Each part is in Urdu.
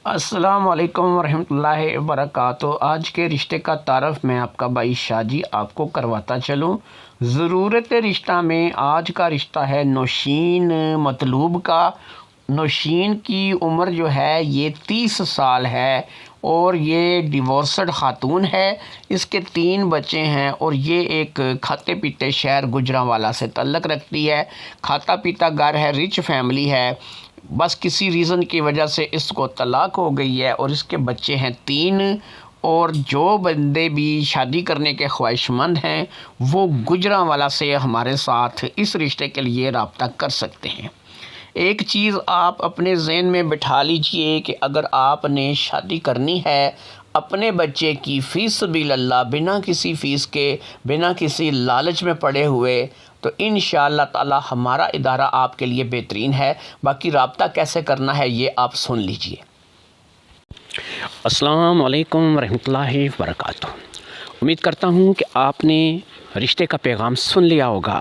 السلام علیکم ورحمۃ اللہ وبرکاتہ۔ آج کے رشتے کا تعارف میں آپ کا بھائی شاہ جی آپ کو کرواتا چلوں۔ ضرورت رشتہ میں آج کا رشتہ ہے نوشین مطلوب کا۔ نوشین کی عمر جو ہے یہ 30 سال ہے اور یہ ڈیورسڈ خاتون ہے۔ اس کے 3 بچے ہیں اور یہ ایک کھاتے پیتے شہر گجرانوالہ سے تعلق رکھتی ہے۔ کھاتا پیتا گھر ہے، رچ فیملی ہے، بس کسی ریزن کی وجہ سے اس کو طلاق ہو گئی ہے اور اس کے بچے ہیں 3۔ اور جو بندے بھی شادی کرنے کے خواہش مند ہیں وہ گجرانوالہ سے ہمارے ساتھ اس رشتے کے لیے رابطہ کر سکتے ہیں۔ ایک چیز آپ اپنے ذہن میں بٹھا لیجئے کہ اگر آپ نے شادی کرنی ہے اپنے بچے کی فی سبیل اللہ، بنا کسی فیس کے، بنا کسی لالچ میں پڑے ہوئے، تو انشاءاللہ تعالی ہمارا ادارہ آپ کے لیے بہترین ہے۔ باقی رابطہ کیسے کرنا ہے یہ آپ سن لیجئے۔ السلام علیکم ورحمۃ اللہ وبرکاتہ۔ امید کرتا ہوں کہ آپ نے رشتے کا پیغام سن لیا ہوگا،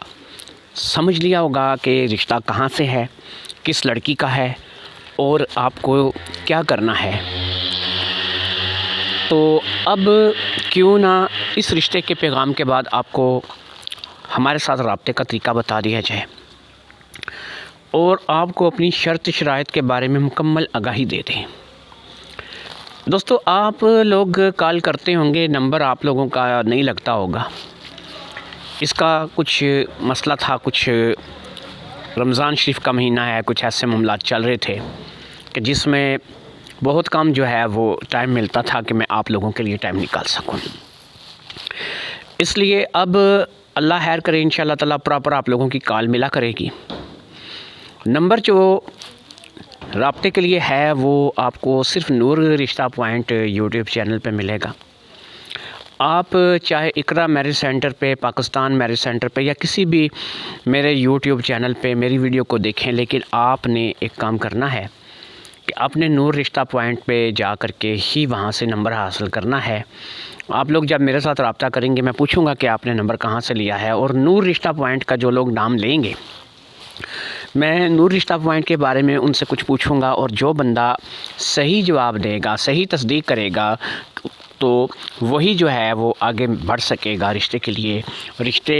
سمجھ لیا ہوگا کہ رشتہ کہاں سے ہے، کس لڑکی کا ہے اور آپ کو کیا کرنا ہے۔ تو اب کیوں نہ اس رشتے کے پیغام کے بعد آپ کو ہمارے ساتھ رابطے کا طریقہ بتا دیا جائے اور آپ کو اپنی شرط شرائط کے بارے میں مکمل آگاہی دے دیں۔ دوستو، آپ لوگ کال کرتے ہوں گے، نمبر آپ لوگوں کا نہیں لگتا ہوگا۔ اس کا کچھ مسئلہ تھا، کچھ رمضان شریف کا مہینہ ہے، کچھ ایسے معاملات چل رہے تھے کہ جس میں بہت کم جو ہے وہ ٹائم ملتا تھا کہ میں آپ لوگوں کے لیے ٹائم نکال سکوں۔ اس لیے اب اللہ خیر کرے، انشاءاللہ تعالیٰ پراپر آپ لوگوں کی کال ملا کرے گی۔ نمبر جو رابطے کے لیے ہے وہ آپ کو صرف نور رشتہ پوائنٹ یوٹیوب چینل پہ ملے گا۔ آپ چاہے اقرا میرج سینٹر پہ، پاکستان میرج سینٹر پہ یا کسی بھی میرے یوٹیوب چینل پہ میری ویڈیو کو دیکھیں، لیکن آپ نے ایک کام کرنا ہے کہ اپنے نور رشتہ پوائنٹ پہ جا کر کے ہی وہاں سے نمبر حاصل کرنا ہے۔ آپ لوگ جب میرے ساتھ رابطہ کریں گے میں پوچھوں گا کہ آپ نے نمبر کہاں سے لیا ہے، اور نور رشتہ پوائنٹ کا جو لوگ نام لیں گے میں نور رشتہ پوائنٹ کے بارے میں ان سے کچھ پوچھوں گا، اور جو بندہ صحیح جواب دے گا، صحیح تصدیق کرے گا، تو وہی جو ہے وہ آگے بڑھ سکے گا رشتے کے لیے۔ رشتے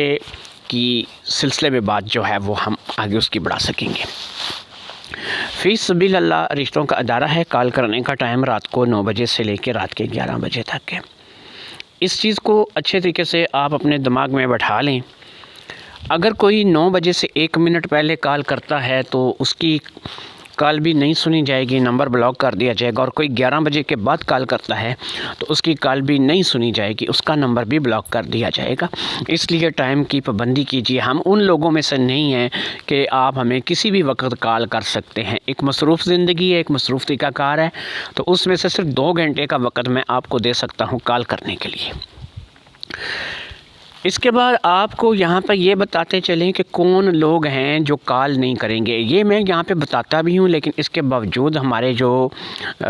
کی سلسلے میں بات جو ہے وہ ہم آگے اس کی بڑھا سکیں گے۔ فی سبیل اللہ رشتوں کا ادارہ ہے۔ کال کرنے کا ٹائم رات کو 9 بجے سے لے کے رات کے 11 بجے تک ہے۔ اس چیز کو اچھے طریقے سے آپ اپنے دماغ میں بٹھا لیں۔ اگر کوئی 9 بجے سے 1 منٹ پہلے کال کرتا ہے تو اس کی کال بھی نہیں سنی جائے گی، نمبر بلاک کر دیا جائے گا، اور کوئی 11 بجے کے بعد کال کرتا ہے تو اس کی کال بھی نہیں سنی جائے گی، اس کا نمبر بھی بلاک کر دیا جائے گا۔ اس لیے ٹائم کی پابندی کیجیے۔ ہم ان لوگوں میں سے نہیں ہیں کہ آپ ہمیں کسی بھی وقت کال کر سکتے ہیں۔ ایک مصروف زندگی ہے، ایک مصروف طریقہ کار ہے، تو اس میں سے صرف 2 گھنٹے کا وقت میں آپ کو دے سکتا ہوں کال کرنے کے لیے۔ اس کے بعد آپ کو یہاں پہ یہ بتاتے چلیں کہ کون لوگ ہیں جو کال نہیں کریں گے۔ یہ میں یہاں پہ بتاتا بھی ہوں، لیکن اس کے باوجود ہمارے جو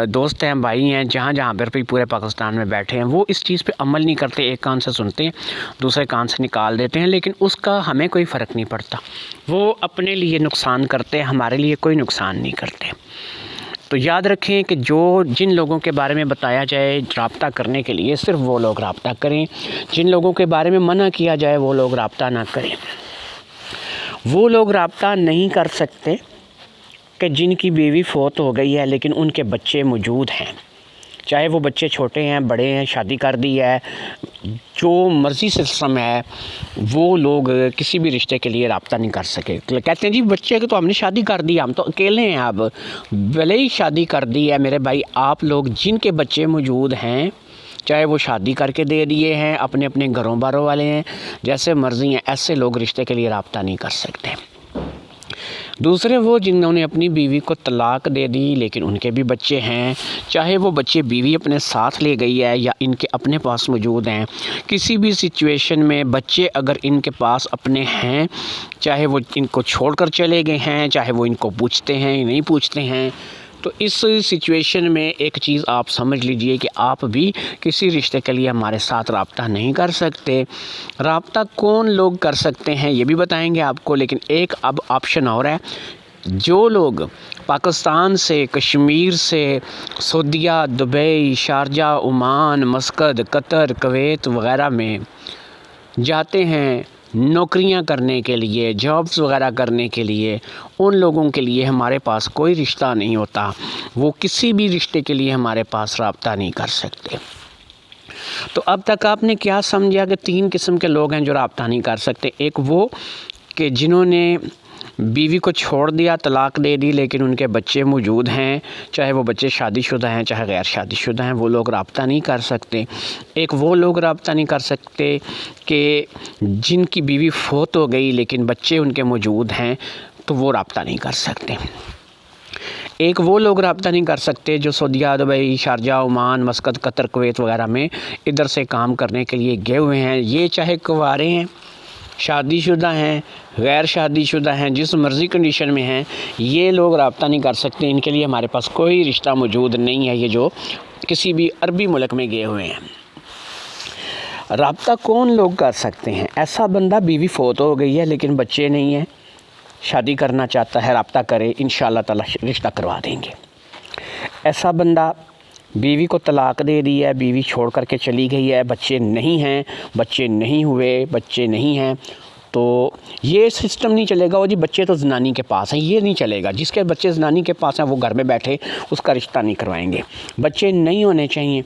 دوست ہیں، بھائی ہیں، جہاں جہاں پر بھی پورے پاکستان میں بیٹھے ہیں، وہ اس چیز پہ عمل نہیں کرتے۔ ایک کان سے سنتے ہیں، دوسرے کان سے نکال دیتے ہیں، لیکن اس کا ہمیں کوئی فرق نہیں پڑتا۔ وہ اپنے لیے نقصان کرتے ہیں، ہمارے لیے کوئی نقصان نہیں کرتے۔ تو یاد رکھیں کہ جن لوگوں کے بارے میں بتایا جائے رابطہ کرنے کے لیے، صرف وہ لوگ رابطہ کریں۔ جن لوگوں کے بارے میں منع کیا جائے وہ لوگ رابطہ نہ کریں۔ وہ لوگ رابطہ نہیں کر سکتے کہ جن کی بیوی فوت ہو گئی ہے لیکن ان کے بچے موجود ہیں، چاہے وہ بچے چھوٹے ہیں، بڑے ہیں، شادی کر دی ہے، جو مرضی سسٹم ہے، وہ لوگ کسی بھی رشتے کے لیے رابطہ نہیں کر سکے۔ کہتے ہیں جی بچے تو ہم نے شادی کر دی، ہم تو اکیلے ہیں۔ اب بھلے ہی شادی کر دی ہے میرے بھائی، آپ لوگ جن کے بچے موجود ہیں، چاہے وہ شادی کر کے دے دیے ہیں، اپنے اپنے گھروں باروں والے ہیں، جیسے مرضی ہیں، ایسے لوگ رشتے کے لیے رابطہ نہیں کر سکتے۔ دوسرے وہ جنہوں نے اپنی بیوی کو طلاق دے دی لیکن ان کے بھی بچے ہیں، چاہے وہ بچے بیوی اپنے ساتھ لے گئی ہے یا ان کے اپنے پاس موجود ہیں، کسی بھی سچویشن میں بچے اگر ان کے پاس اپنے ہیں، چاہے وہ ان کو چھوڑ کر چلے گئے ہیں، چاہے وہ ان کو پوچھتے ہیں یا نہیں پوچھتے ہیں، تو اس سچویشن میں ایک چیز آپ سمجھ لیجئے کہ آپ بھی کسی رشتے کے لیے ہمارے ساتھ رابطہ نہیں کر سکتے۔ رابطہ کون لوگ کر سکتے ہیں یہ بھی بتائیں گے آپ کو، لیکن ایک اب آپشن اور ہے جو لوگ پاکستان سے، کشمیر سے، سعودیہ، دبئی، شارجہ، عمان، مسقط، قطر، کویت وغیرہ میں جاتے ہیں نوکریاں کرنے کے لیے، جابس وغیرہ کرنے کے لیے، ان لوگوں کے لیے ہمارے پاس کوئی رشتہ نہیں ہوتا، وہ کسی بھی رشتے کے لیے ہمارے پاس رابطہ نہیں کر سکتے۔ تو اب تک آپ نے کیا سمجھا کہ 3 قسم کے لوگ ہیں جو رابطہ نہیں کر سکتے۔ ایک وہ کہ جنہوں نے بیوی کو چھوڑ دیا، طلاق دے دی، لیکن ان کے بچے موجود ہیں، چاہے وہ بچے شادی شدہ ہیں چاہے غیر شادی شدہ ہیں، وہ لوگ رابطہ نہیں کر سکتے۔ ایک وہ لوگ رابطہ نہیں کر سکتے کہ جن کی بیوی فوت ہو گئی لیکن بچے ان کے موجود ہیں، تو وہ رابطہ نہیں کر سکتے۔ ایک وہ لوگ رابطہ نہیں کر سکتے جو سعودیہ، دبئی، شارجہ، عمان، مسقط، قطر، کویت وغیرہ میں ادھر سے کام کرنے کے لیے گئے ہوئے ہیں، یہ چاہے کنوارے ہیں، شادی شدہ ہیں، غیر شادی شدہ ہیں، جس مرضی کنڈیشن میں ہیں، یہ لوگ رابطہ نہیں کر سکتے۔ ان کے لیے ہمارے پاس کوئی رشتہ موجود نہیں ہے، یہ جو کسی بھی عربی ملک میں گئے ہوئے ہیں۔ رابطہ کون لوگ کر سکتے ہیں؟ ایسا بندہ بیوی فوت ہو گئی ہے لیکن بچے نہیں ہیں، شادی کرنا چاہتا ہے، رابطہ کرے، انشاءاللہ تعالی رشتہ کروا دیں گے۔ ایسا بندہ بیوی کو طلاق دے دی ہے، بیوی چھوڑ کر کے چلی گئی ہے، بچے نہیں ہیں، بچے نہیں ہوئے، بچے نہیں ہیں، تو یہ سسٹم نہیں چلے گا، وہ جی بچے تو زنانی کے پاس ہیں، یہ نہیں چلے گا۔ جس کے بچے زنانی کے پاس ہیں وہ گھر میں بیٹھے، اس کا رشتہ نہیں کروائیں گے۔ بچے نہیں ہونے چاہیے،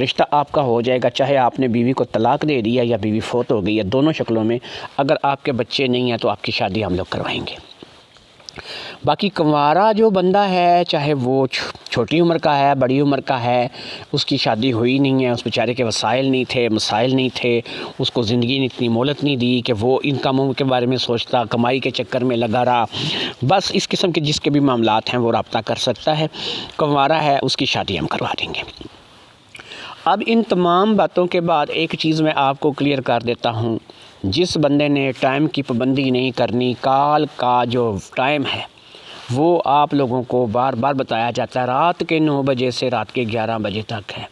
رشتہ آپ کا ہو جائے گا، چاہے آپ نے بیوی کو طلاق دے دیا یا بیوی فوت ہو گئی ہے، دونوں شکلوں میں اگر آپ کے بچے نہیں ہیں تو آپ کی شادی ہم لوگ کروائیں گے۔ باقی کنوارا جو بندہ ہے، چاہے وہ چھوٹی عمر کا ہے، بڑی عمر کا ہے، اس کی شادی ہوئی نہیں ہے، اس بیچارے کے وسائل نہیں تھے، مسائل نہیں تھے، اس کو زندگی نے اتنی مہلت نہیں دی کہ وہ انکموں کے بارے میں سوچتا، کمائی کے چکر میں لگا رہا، بس اس قسم کے جس کے بھی معاملات ہیں وہ رابطہ کر سکتا ہے، کنوارا ہے، اس کی شادی ہم کروا دیں گے۔ اب ان تمام باتوں کے بعد ایک چیز میں آپ کو کلیئر کر دیتا ہوں، جس بندے نے ٹائم کی پابندی نہیں کرنی، کال کا جو ٹائم ہے وہ آپ لوگوں کو بار بار بتایا جاتا ہے، رات کے 9 بجے سے رات کے 11 بجے تک ہے۔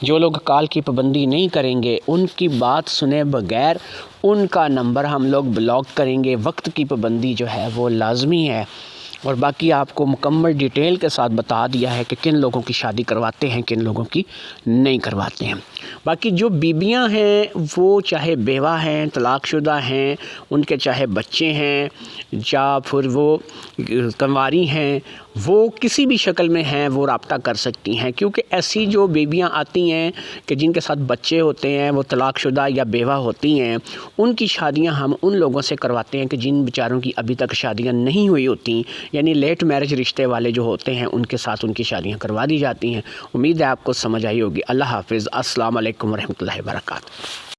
جو لوگ کال کی پابندی نہیں کریں گے، ان کی بات سنے بغیر ان کا نمبر ہم لوگ بلاک کریں گے۔ وقت کی پابندی جو ہے وہ لازمی ہے، اور باقی آپ کو مکمل ڈیٹیل کے ساتھ بتا دیا ہے کہ کن لوگوں کی شادی کرواتے ہیں، کن لوگوں کی نہیں کرواتے ہیں۔ باقی جو بیویاں ہیں وہ چاہے بیوہ ہیں، طلاق شدہ ہیں، ان کے چاہے بچے ہیں یا پھر وہ کنواری ہیں، وہ کسی بھی شکل میں ہیں وہ رابطہ کر سکتی ہیں، کیونکہ ایسی جو بیویاں آتی ہیں کہ جن کے ساتھ بچے ہوتے ہیں، وہ طلاق شدہ یا بیوہ ہوتی ہیں، ان کی شادیاں ہم ان لوگوں سے کرواتے ہیں کہ جن بیچاروں کی ابھی تک شادیاں نہیں ہوئی ہوتی، یعنی لیٹ میرج رشتے والے جو ہوتے ہیں ان کے ساتھ ان کی شادیاں کروا دی جاتی ہیں۔ امید ہے آپ کو سمجھ آئی ہوگی۔ اللہ حافظ۔ السلام علیکم ورحمۃ اللہ وبرکاتہ۔